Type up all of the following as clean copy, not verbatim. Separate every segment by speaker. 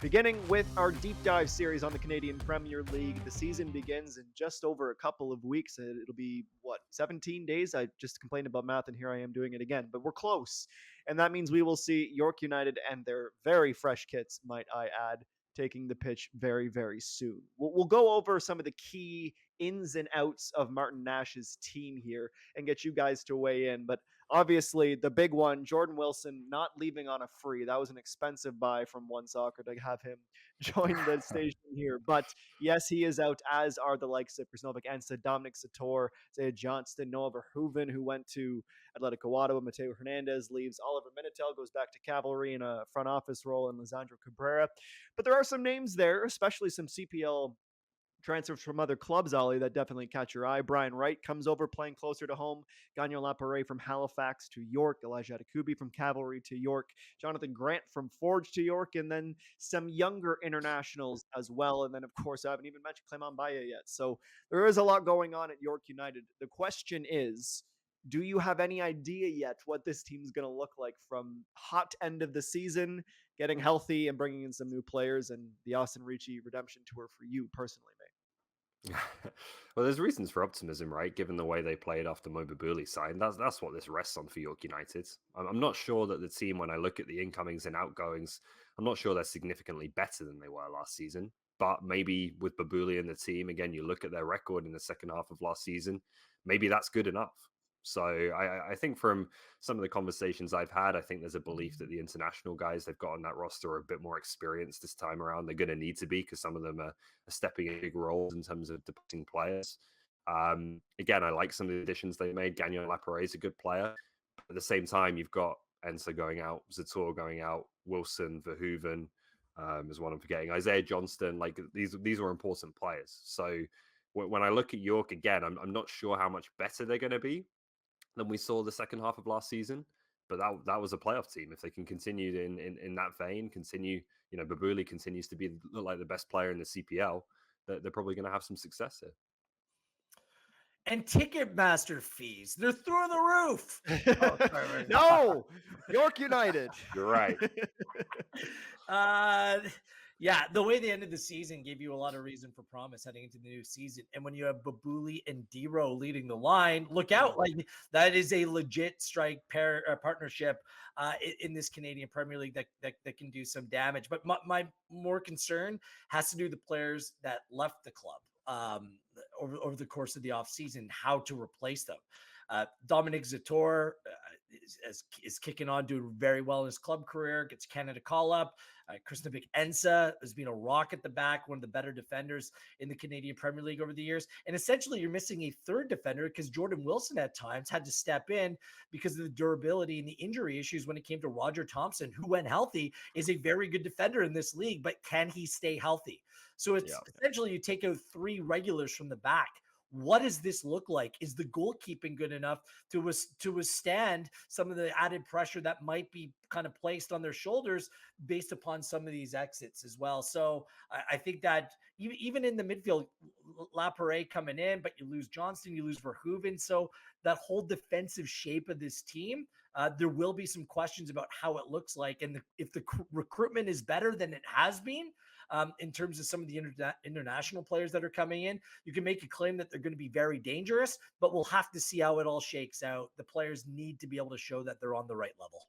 Speaker 1: Beginning with our deep dive series on the Canadian Premier League, the season begins in just over a couple of weeks. It'll be, 17 days? I just complained about math and here I am doing it again, but we're close. And that means we will see York United and their very fresh kits, might I add, taking the pitch very, very soon. We'll go over some of the key ins and outs of Martin Nash's team here and get you guys to weigh in. But obviously, the big one, Jordan Wilson not leaving on a free. That was an expensive buy from One Soccer to have him join the station here. But yes, he is out, as are the likes of Krasnovic and Dominic Sator, Zaya Johnston, Noah Verhoeven, who went to Atletico Ottawa. Mateo Hernandez leaves. Oliver Minitel goes back to Cavalry in a front office role, and Lisandro Cabrera. But there are some names there, especially some CPL transfers from other clubs, Ollie, that definitely catch your eye. Brian Wright comes over playing closer to home. Gagnon Lapare from Halifax to York. Elijah Atakubi from Cavalry to York. Jonathan Grant from Forge to York. And then some younger internationals as well. And then, of course, I haven't even mentioned Clement Baye yet. So there is a lot going on at York United. The question is, do you have any idea yet what this team's going to look like from hot end of the season, getting healthy and bringing in some new players, and the Austin Ricci redemption tour for you personally, mate?
Speaker 2: Well, there's reasons for optimism, right? Given the way they played after Mo Babuli signed, that's what this rests on for York United. I'm not sure that the team, when I look at the incomings and outgoings, I'm not sure they're significantly better than they were last season. But maybe with Babuli and the team, again, you look at their record in the second half of last season, maybe that's good enough. So I think from some of the conversations I've had, I think there's a belief that the international guys they've got on that roster are a bit more experienced this time around. They're going to need to be because some of them are stepping in big roles in terms of debuting players. Again, I like some of the additions they made. Gagnon Lapare is a good player. But at the same time, you've got Ensa going out, Zator going out, Wilson, Verhoeven is one I'm forgetting. Isaiah Johnston, like these are important players. So when I look at York again, I'm not sure how much better they're going to be than we saw the second half of last season. But that was a playoff team. If they can continue in that vein, Babuli continues to look like the best player in the CPL, they're probably going to have some success here.
Speaker 3: And Ticketmaster fees, they're through the roof.
Speaker 1: Oh, sorry, no, York United.
Speaker 2: You're right.
Speaker 3: Yeah, the way they ended the season gave you a lot of reason for promise heading into the new season. And when you have Babuli and Dero leading the line, look out. Like that is a legit strike partnership in this Canadian Premier League that can do some damage. But my more concern has to do with the players that left the club over the course of the offseason, how to replace them. Dominic Zator is kicking on, doing very well in his club career, gets Canada call-up. Krasnovic Ensa has been a rock at the back, one of the better defenders in the Canadian Premier League over the years. And essentially, you're missing a third defender because Jordan Wilson at times had to step in because of the durability and the injury issues when it came to Roger Thompson, who, when healthy, is a very good defender in this league, but can he stay healthy? So it's essentially you take out three regulars from the back. What does this look like? Is the goalkeeping good enough to withstand some of the added pressure that might be kind of placed on their shoulders based upon some of these exits as well? So I think that even in the midfield, Lapare coming in, but you lose Johnston, you lose Verhoeven. So that whole defensive shape of this team, there will be some questions about how it looks like. And if the recruitment is better than it has been, in terms of some of the international players that are coming in, you can make a claim that they're going to be very dangerous, but we'll have to see how it all shakes out. The players need to be able to show that they're on the right level.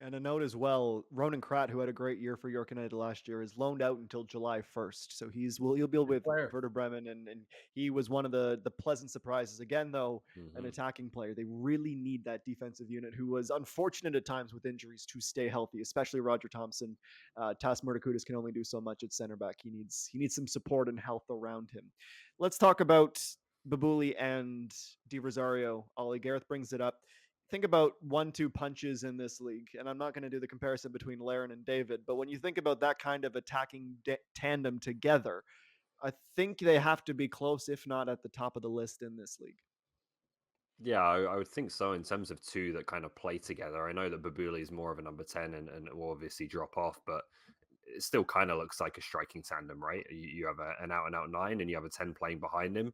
Speaker 1: And a note as well, Ronan Krat, who had a great year for York United last year, is loaned out until July 1st. So he'll be with Werder Bremen, and he was one of the pleasant surprises. Again, though, an attacking player. They really need that defensive unit who was unfortunate at times with injuries to stay healthy, especially Roger Thompson. Tas Murtakutis can only do so much at center back. He needs some support and health around him. Let's talk about Babuli and Di Rosario. Ollie Gareth brings it up. Think about 1-2 punches in this league, and I'm not going to do the comparison between Laren and David, but when you think about that kind of attacking tandem together, I think they have to be close, if not at the top of the list in this league.
Speaker 2: Yeah, I would think so in terms of two that kind of play together. I know that Babuli is more of a number 10 and will obviously drop off, but it still kind of looks like a striking tandem, right? You have an out-and-out 9 and you have a 10 playing behind him.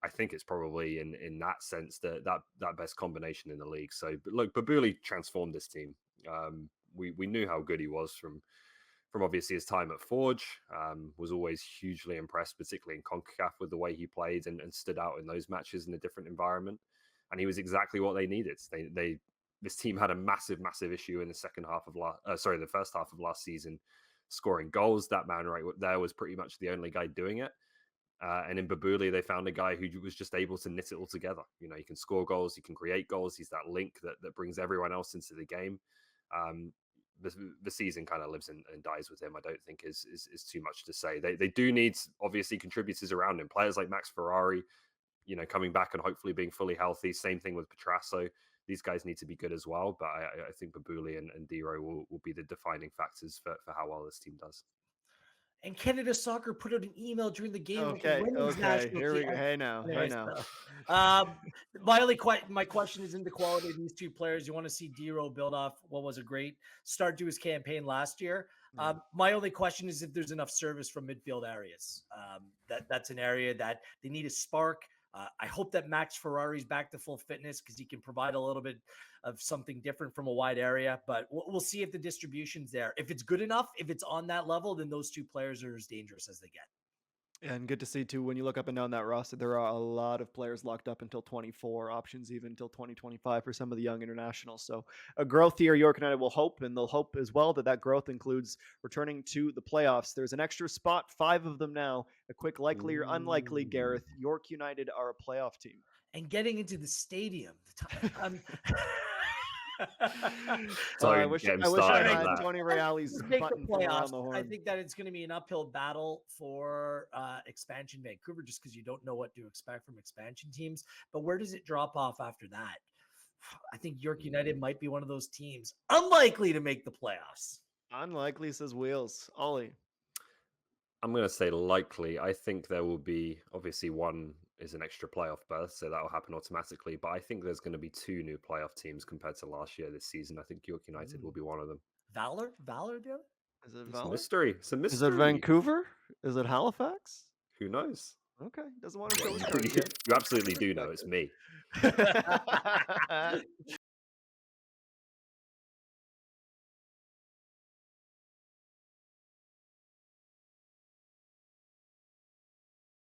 Speaker 2: I think it's probably in that sense that best combination in the league. So, but look, Babuli transformed this team. We knew how good he was from from obviously his time at Forge. Was always hugely impressed, particularly in CONCACAF, with the way he played and stood out in those matches in a different environment. And he was exactly what they needed. This team had a massive issue in the the first half of last season, scoring goals. That man right there was pretty much the only guy doing it. And in Babuli, they found a guy who was just able to knit it all together. You know, he can score goals, he can create goals. He's that link that brings everyone else into the game. The season kind of lives and dies with him. I don't think is too much to say. They do need, obviously, contributors around him. Players like Max Ferrari, you know, coming back and hopefully being fully healthy. Same thing with Petrasso. These guys need to be good as well. But I think Babuli and Dero will be the defining factors for how well this team does.
Speaker 3: And Canada Soccer put out an email during the game.
Speaker 1: Okay, here we go. Hey now.
Speaker 3: My question is in the quality of these two players. You want to see Dero build off what was a great start to his campaign last year. My only question is if there's enough service from midfield areas. That's an area that they need a spark. I hope that Max Ferrari's back to full fitness because he can provide a little bit of something different from a wide area, but we'll see if the distribution's there. If it's good enough, if it's on that level, then those two players are as dangerous as they get.
Speaker 1: And good to see, too, when you look up and down that roster, there are a lot of players locked up until 24, options even until 2025 for some of the young internationals. So a growth here, York United will hope, and they'll hope as well that growth includes returning to the playoffs. There's an extra spot, 5 of them now. A quick likely or unlikely, Gareth. York United are a playoff team.
Speaker 3: And getting into the stadium.
Speaker 1: So I wish I had Tony Reale's button around the horn.
Speaker 3: I think that it's going to be an uphill battle for expansion Vancouver, just because you don't know what to expect from expansion teams. But where does it drop off after that? I think York United might be one of those teams unlikely to make the playoffs.
Speaker 1: Unlikely, says Wheels. Ollie.
Speaker 2: I'm going to say likely. I think there will be, obviously, one is an extra playoff berth, so that will happen automatically. But I think there's going to be 2 new playoff teams compared to last year this season. I think York United will be one of them.
Speaker 3: Valor, the other?
Speaker 1: Is it
Speaker 2: Valor?
Speaker 1: Valor?
Speaker 2: Mystery. It's a mystery.
Speaker 1: Is it Vancouver? Is it Halifax?
Speaker 2: Who knows?
Speaker 1: Okay, doesn't want to show his cards yet.
Speaker 2: You absolutely do know. It's me.